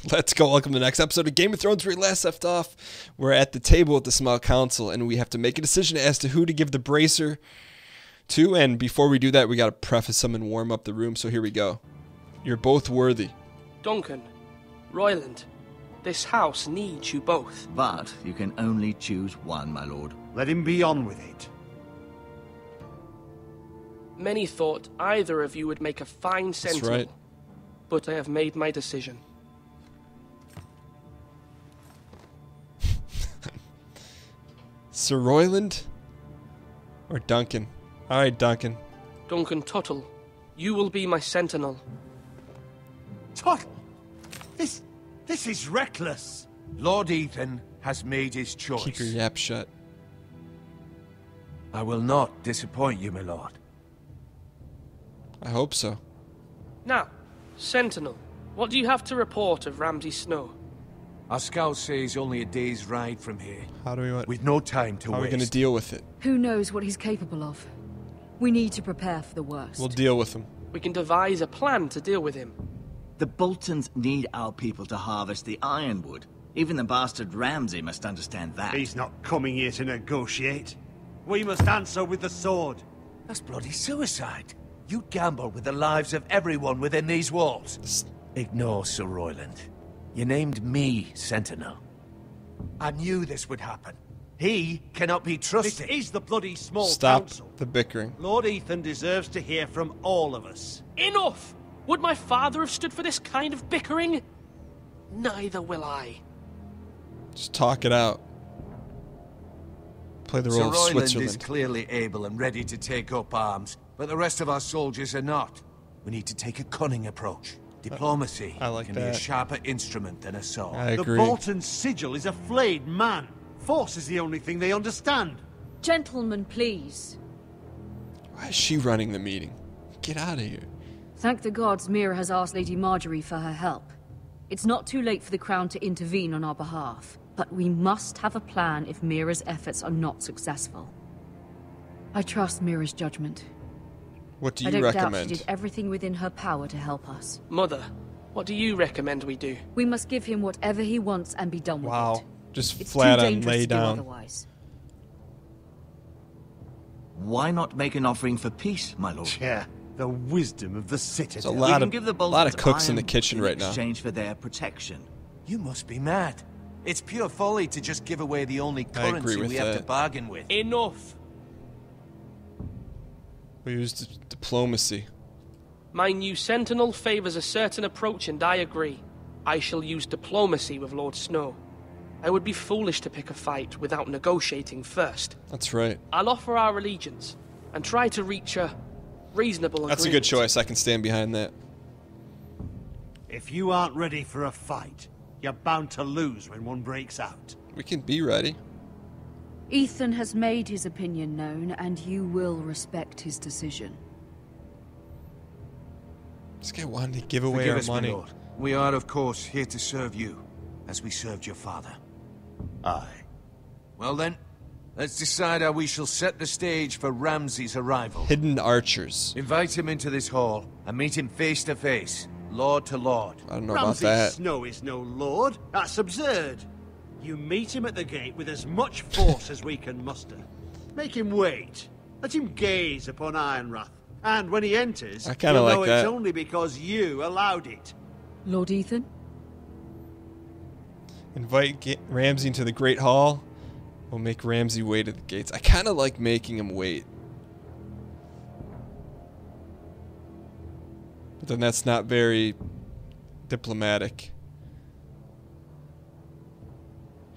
Let's go. Welcome to the next episode of Game of Thrones where we last left off. We're at the table with the Small Council, and we have to make a decision as to who to give the bracer to. And before we do that, we got to preface them and warm up the room. So here we go. You're both worthy. Duncan, Royland, this house needs you both. But you can only choose one, my lord. Let him be on with it. Many thought either of you would make a fine sentinel. right. But I have made my decision. Sir Royland or Duncan? All right, Duncan. Duncan Tuttle, you will be my sentinel. Tuttle! This is reckless. Lord Ethan has made his choice. Keep your yap shut. I will not disappoint you, my lord. I hope so. Now, sentinel, what do you have to report of Ramsay Snow? Our scouts say he's only a day's ride from here, How do we want? with no time to How are we waste. going to deal with it? Who knows what he's capable of? We need to prepare for the worst. We'll deal with him. We can devise a plan to deal with him. The Boltons need our people to harvest the ironwood. Even the bastard Ramsay must understand that. He's not coming here to negotiate. We must answer with the sword. That's bloody suicide. You gamble with the lives of everyone within these walls. Ignore Sir Royland. You named me Sentinel. I knew this would happen. He cannot be This trusted. is the bloody Small Stop Council. the bickering. Lord Ethan deserves to hear from all of us. Enough! Would my father have stood for this kind of bickering? Neither will I. Just talk it out. Play the Sir role of Royland is Switzerland. clearly able and ready to take up arms, but the rest of our soldiers are not. We need to take a cunning approach. Diplomacy I like can be a that. sharper instrument than a sword. I The agree. Bolton sigil is a flayed man. Force is the only thing they understand. Gentlemen, please. Why is she running the meeting? Get out of here. Thank the gods Mira has asked Lady Marjorie for her help. It's not too late for the Crown to intervene on our behalf, but we must have a plan if Mira's efforts are not successful. I trust Mira's judgment. What do I you don't doubt she recommend? did everything within her power to help us. Mother, what do you recommend we do? We must give him whatever he wants and be done with Wow. it. Just It's flat too on dangerous lay to do down. otherwise. Why not make an offering for peace, my lord? Yeah, the wisdom of the Citadel. It's a We lot can of give the lot of Boltons cooks in the iron kitchen in right now. exchange for their protection. You must be mad. It's pure folly to just give away the only I agree currency with we have to that. bargain with. Enough! We used diplomacy. My new sentinel favors a certain approach, and I agree. I shall use diplomacy with Lord Snow. I would be foolish to pick a fight without negotiating first. That's right. I'll offer our allegiance and try to reach a reasonable agreement. That's a good choice. I can stand behind that. If you aren't ready for a fight, you're bound to lose when one breaks out. We can be ready. Ethan has made his opinion known, and you will respect his decision. This guy wanted to give away Forgive our us, my money. lord. We are, of course, here to serve you, as we served your father. Aye. Well then, let's decide how we shall set the stage for Ramsay's arrival. Hidden archers. Invite him into this hall, and meet him face to face, lord to lord. I don't know about Ramsay that. Snow is no lord. That's absurd. You meet him at the gate with as much force as we can muster. Make him wait. Let him gaze upon Ironrath. And when he enters, I kinda you'll like know that. it's only because you allowed it. Lord Ethan? Invite Ramsay into the Great Hall. We'll make Ramsay wait at the gates. I kind of like making him wait. But then that's not very diplomatic.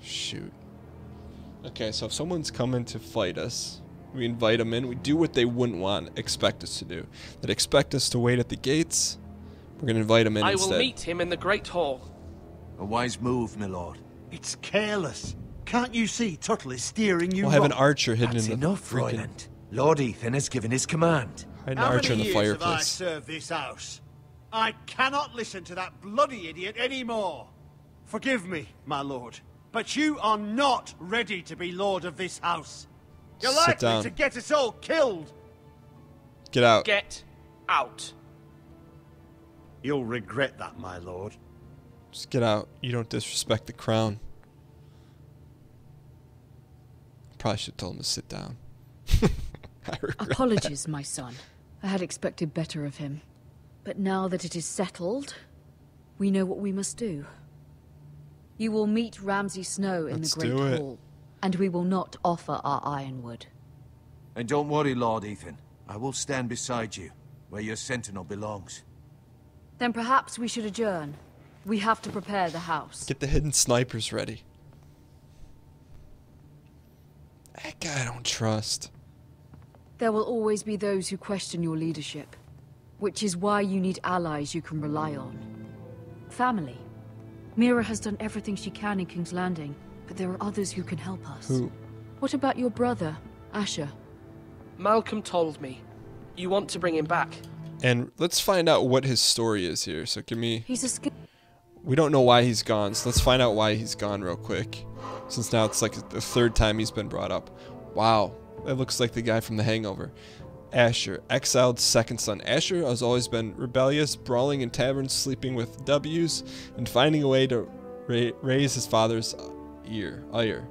Shoot. Okay, so if someone's coming to fight us, we invite them in. We do what they wouldn't expect us to do. They'd expect us to wait at the gates. We're going to invite them in I instead. will meet him in the Great Hall. A wise move, my lord. It's careless. Can't you see Tuttle is steering you We'll have an wrong? archer hidden That's in the enough, freaking... Royland. Lord Ethan has given his command. Hide an How archer in many the years have I fireplace. served this house? I cannot listen to that bloody idiot anymore. Forgive me, my lord, but you are not ready to be lord of this house. You're Sit likely down. to get us all killed. Get out. Get out. You'll regret that, my lord. Just get out. You don't disrespect the crown. Probably should have told him to sit down. I regret Apologies, my son. I had expected better of him. But now that it is settled, we know what we must do. You will meet Ramsay Snow in Let's the Great do it. Hall, and we will not offer our ironwood. And don't worry, Lord Ethan. I will stand beside you, where your sentinel belongs. Then perhaps we should adjourn. We have to prepare the house. Get the hidden snipers ready. That guy I don't trust. There will always be those who question your leadership, which is why you need allies you can rely on. Family. Mira has done everything she can in King's Landing, but there are others who can help us. Who? What about your brother, Asher? Malcolm told me. You want to bring him back. And let's find out what his story is here. So give me... He's a skill. We don't know why he's gone, so let's find out why he's gone real quick. Since now it's like the third time he's been brought up. Wow. That looks like the guy from The Hangover. Asher, exiled second son. Asher has always been rebellious, brawling in taverns, sleeping with W's, and finding a way to raise his father's ire.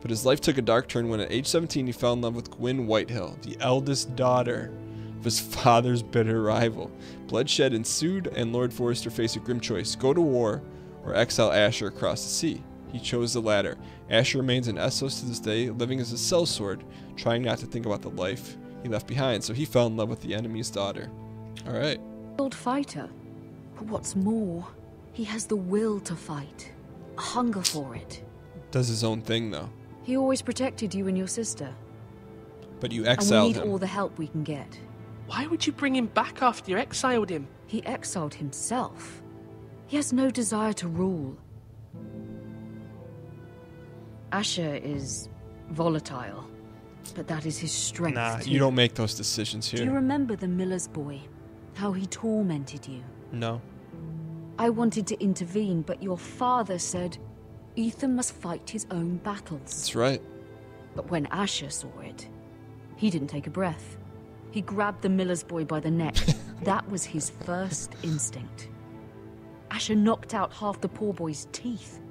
But his life took a dark turn when at age 17 he fell in love with Gwyn Whitehill, the eldest daughter of his father's bitter rival. Bloodshed ensued, and Lord Forrester faced a grim choice: go to war or exile Asher across the sea. He chose the latter. Asher remains in Essos to this day, living as a sellsword, trying not to think about the life he left behind, so he fell in love with the enemy's daughter. Alright. Skilled fighter. But what's more, he has the will to fight. A hunger for it. Does his own thing, though. He always protected you and your sister. But you And we exiled need him. all the help we can get. Why would you bring him back after you exiled him? He exiled himself. He has no desire to rule. Asher is volatile, but that is his strength. Nah, too. you don't make those decisions Do you here. remember the miller's boy? How he tormented you? No. I wanted to intervene, but your father said Ethan must fight his own battles. That's right. But when Asher saw it, he didn't take a breath. He grabbed the miller's boy by the neck. That was his first instinct. Asher knocked out half the poor boy's teeth.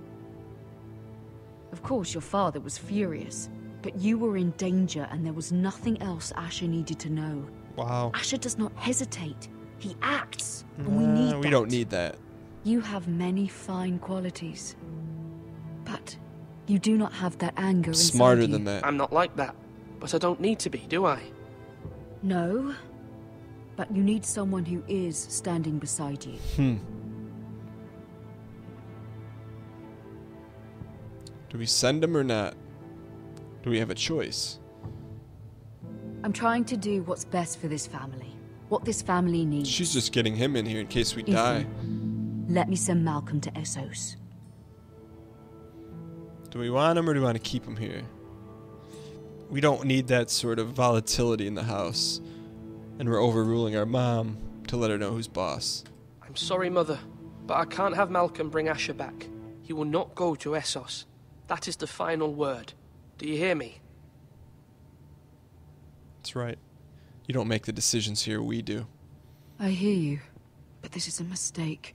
Of course, your father was furious, but you were in danger and there was nothing else Asher needed to know. Wow. Asher does not hesitate. He acts, and we need that. We don't need that. You have many fine qualities, but you do not have that anger inside Smarter you. than that. I'm not like that. But I don't need to be, do I? No, but you need someone who is standing beside you. Do we send him or not? Do we have a choice? I'm trying to do what's best for this family. What this family needs. She's just getting him in here in case we die. Ethan, let me send Malcolm to Essos. Do we want him or do we want to keep him here? We don't need that sort of volatility in the house. And we're overruling our mom to let her know who's boss. I'm sorry, Mother, but I can't have Malcolm bring Asher back. He will not go to Essos. That is the final word. Do you hear me? That's right. You don't make the decisions here, we do. I hear you, but this is a mistake.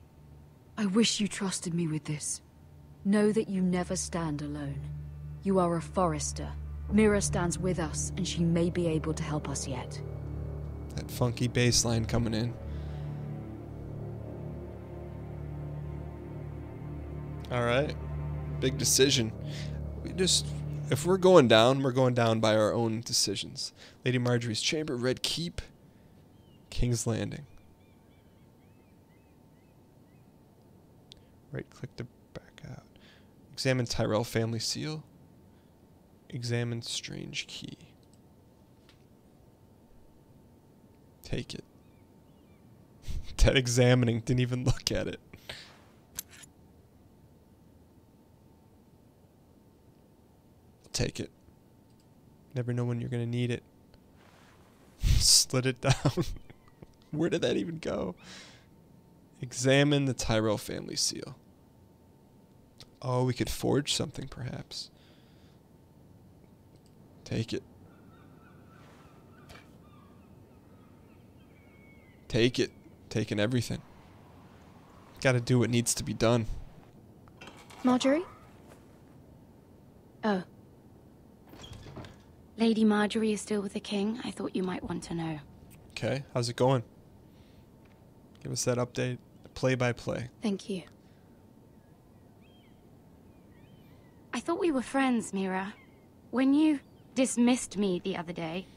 I wish you trusted me with this. Know that you never stand alone. You are a Forrester. Mira stands with us, and she may be able to help us yet. That funky bass line coming in. Alright. Big decision. If we're going down by our own decisions. Lady Marjorie's chamber, Red Keep, King's Landing. Right click to back out. Examine Tyrell family seal. Examine strange key. Take it. That examining didn't even look at it. Take it. Never know when you're gonna need it. Slit it down. Where did that even go? Examine the Tyrell family seal. Oh, we could forge something perhaps. Take it. Take it. Taking everything. Gotta do what needs to be done. Marjorie? Oh. Lady Marjorie is still with the king. I thought you might want to know. Okay, how's it going? Give us that update, play by play. Thank you. I thought we were friends, Mira. When you dismissed me the other day,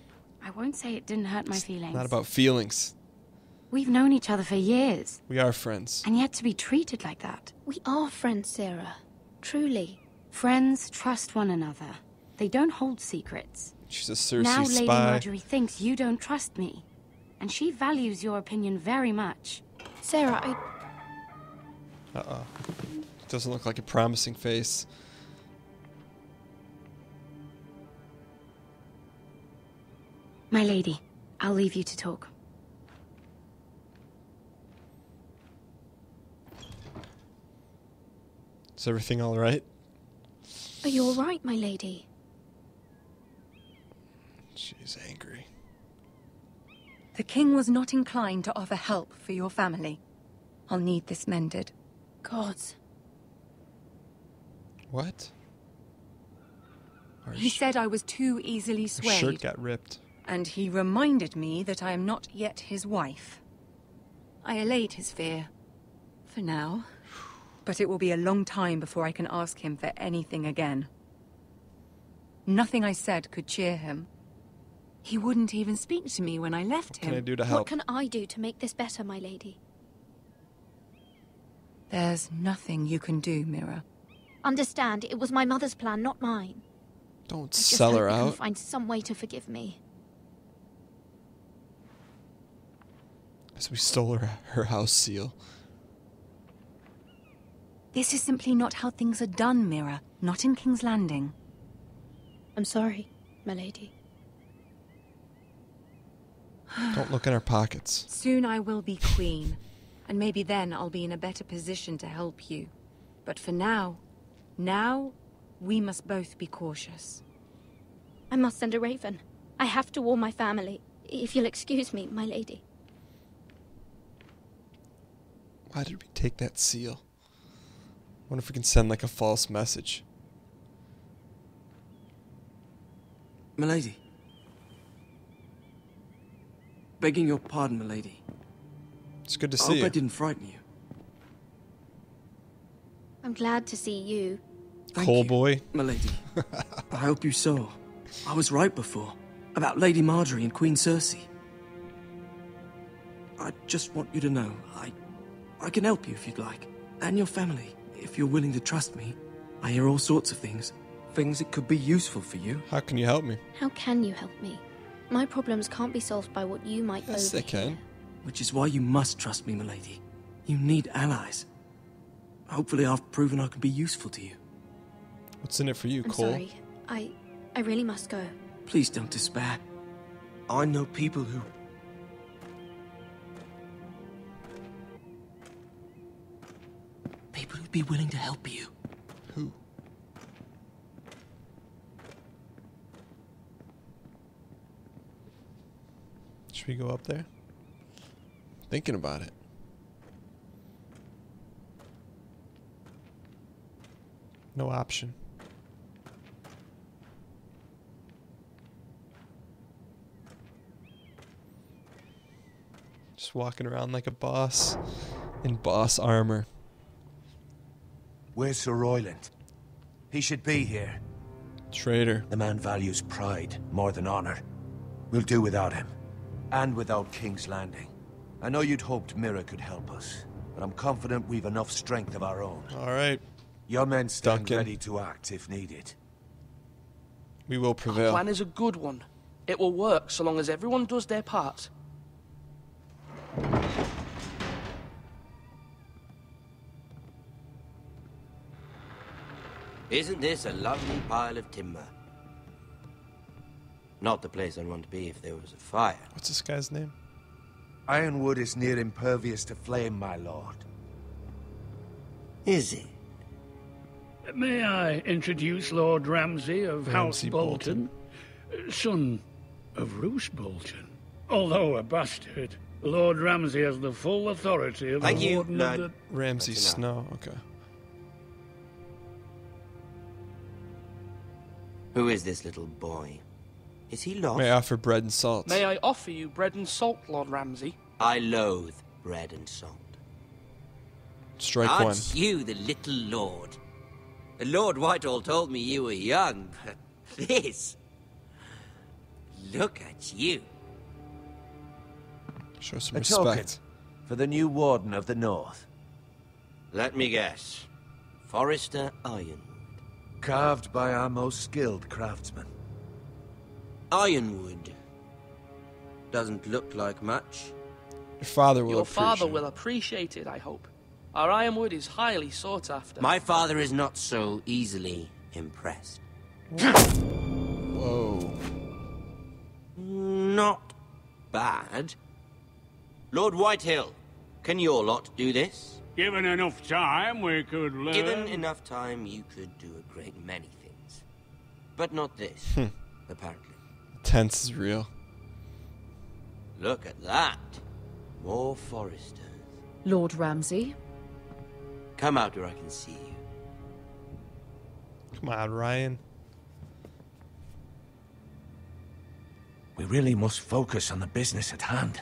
I won't say it didn't hurt my feelings. Not about feelings. We've known each other for years. We are friends. And yet to be treated like that. We are friends, Sarah. Truly. Friends trust one another. They don't hold secrets. She's a Cersei now spy. Lady Marjorie thinks you don't trust me. And she values your opinion very much. Sarah, Uh-oh. Doesn't look like a promising face. My lady, I'll leave you to talk. Is everything all right? Are you all right, my lady? She's angry. The king was not inclined to offer help for your family. I'll need this mended. Gods. What? He said I was too easily Her swayed. shirt got ripped. And he reminded me that I am not yet his wife. I allayed his fear. For now. But it will be a long time before I can ask him for anything again. Nothing I said could cheer him. He wouldn't even speak to me when I left him. What can I do to What help? can I do to make this better, my lady? There's nothing you can do, Mira. Understand, it was my mother's plan, not mine. Don't I just sell hope her you can out. find some way to forgive me. So we stole her house seal. This is simply not how things are done, Mira. Not in King's Landing. I'm sorry, my lady. Don't look in our pockets. Soon I will be queen, and maybe then I'll be in a better position to help you. But for now, we must both be cautious. I must send a raven. I have to warn my family. If you'll excuse me, my lady. Why did we take that seal? Wonder if we can send like a false message. Milady. Begging your pardon, milady. It's good to I see hope you. I didn't frighten you. I'm glad to see you. Thank Coal you, boy. milady. I hope you saw. I was right before. About Lady Marjorie and Queen Cersei. I just want you to know, I can help you if you'd like. And your family, if you're willing to trust me. I hear all sorts of things. Things that could be useful for you. How can you help me? How can you help me? My problems can't be solved by what you might Yes, they overhear. can. Which is why you must trust me, milady. You need allies. Hopefully I've proven I can be useful to you. What's in it for you, I'm Cole? sorry. I really must go. Please don't despair. I know people who... People who'd be willing to help you. Who? Should we go up there? Thinking about it. No option. Just walking around like a boss in boss armor. Where's Sir Royland? He should be here. Traitor. The man values pride more than honor. We'll do without him. And without King's Landing. I know you'd hoped Mira could help us, but I'm confident we've enough strength of our own. All right. Your men stand Duncan. ready to act if needed. We will Our prevail. plan is a good one. It will work so long as everyone does their part. Isn't this a lovely pile of timber? Not the place I'd want to be if there was a fire. What's this guy's name? Ironwood is near impervious to flame, my lord. Is it? May I introduce Lord Ramsay of House Ramsay Bolton, son of Roose Bolton. Although a bastard, Lord Ramsay has the full authority of Thank the you, Warden of Lord. the... Ramsay That's enough. Snow. Okay. Who is this little boy? Is he lost? May I offer bread and salt? May I offer you bread and salt, Lord Ramsay? I loathe bread and salt. Strike Aren't one. you the little lord? Lord Whitehall told me you were young, but this... Look at you. Show some A token respect. for the new Warden of the North. Let me guess. Forrester Ironwood. Carved by our most skilled craftsmen. Ironwood. Doesn't look like much. Your father will Your appreciate father it. will appreciate it, I hope. Our ironwood is highly sought after. My father is not so easily impressed. Whoa. Not bad. Lord Whitehill, can your lot do this? Given enough time, we could learn. Given enough time, you could do a great many things. But not this, apparently. Tense is real. Look at that. More Forresters. Lord Ramsay? Come out where I can see you. Come on, Ryan. We really must focus on the business at hand.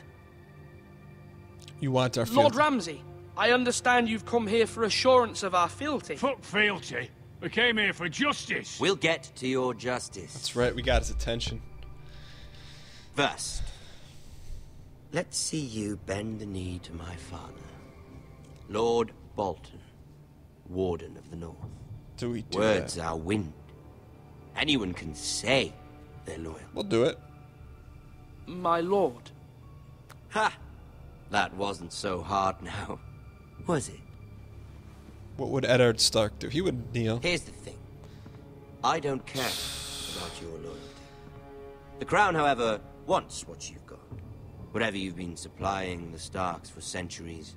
You want our Lord fealty. Ramsay, I understand you've come here for assurance of our fealty. Fuck fealty. We came here for justice. We'll get to your justice. That's right, we got his attention. First, let's see you bend the knee to my father, Lord Bolton, Warden of the North. Do we do Words that? are wind. Anyone can say they're loyal. We'll do it. My lord. Ha! That wasn't so hard now, was it? What would Eddard Stark do? He would kneel. Here's the thing. I don't care about your loyalty. The Crown, however, wants what you've got. Whatever you've been supplying the Starks for centuries.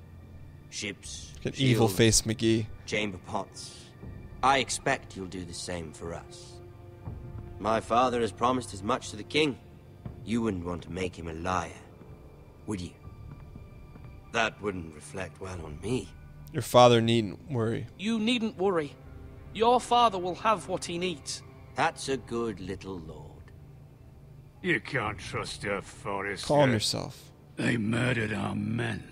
Ships, Look at evil shields, face McGee. chamber pots. I expect you'll do the same for us. My father has promised as much to the king. You wouldn't want to make him a liar, would you? That wouldn't reflect well on me. Your father needn't worry. You needn't worry. Your father will have what he needs. That's a good little lord. You can't trust her, Forrester. Calm yourself. They murdered our men.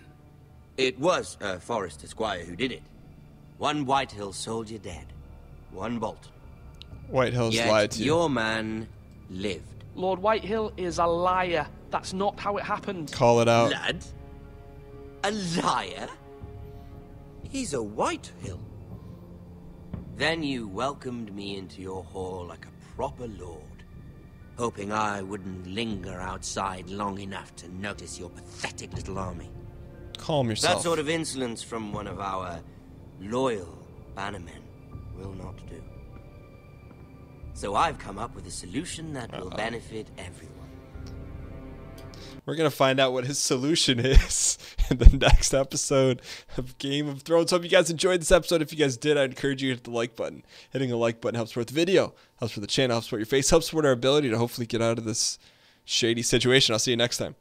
It was a Forrester Squire who did it. One Whitehill soldier dead. One Bolton. Whitehill's Yet lied to you. your man lived. Lord Whitehill is a liar. That's not how it happened. Call it out. Lad? A liar? He's a Whitehill. Then you welcomed me into your hall like a proper lord, hoping I wouldn't linger outside long enough to notice your pathetic little army. Calm yourself. That sort of insolence from one of our loyal bannermen will not do. So I've come up with a solution that will benefit everyone. We're going to find out what his solution is in the next episode of Game of Thrones. Hope you guys enjoyed this episode. If you guys did, I'd encourage you to hit the like button. Hitting the like button helps support the video, helps support the channel, helps support your face, helps support our ability to hopefully get out of this shady situation. I'll see you next time.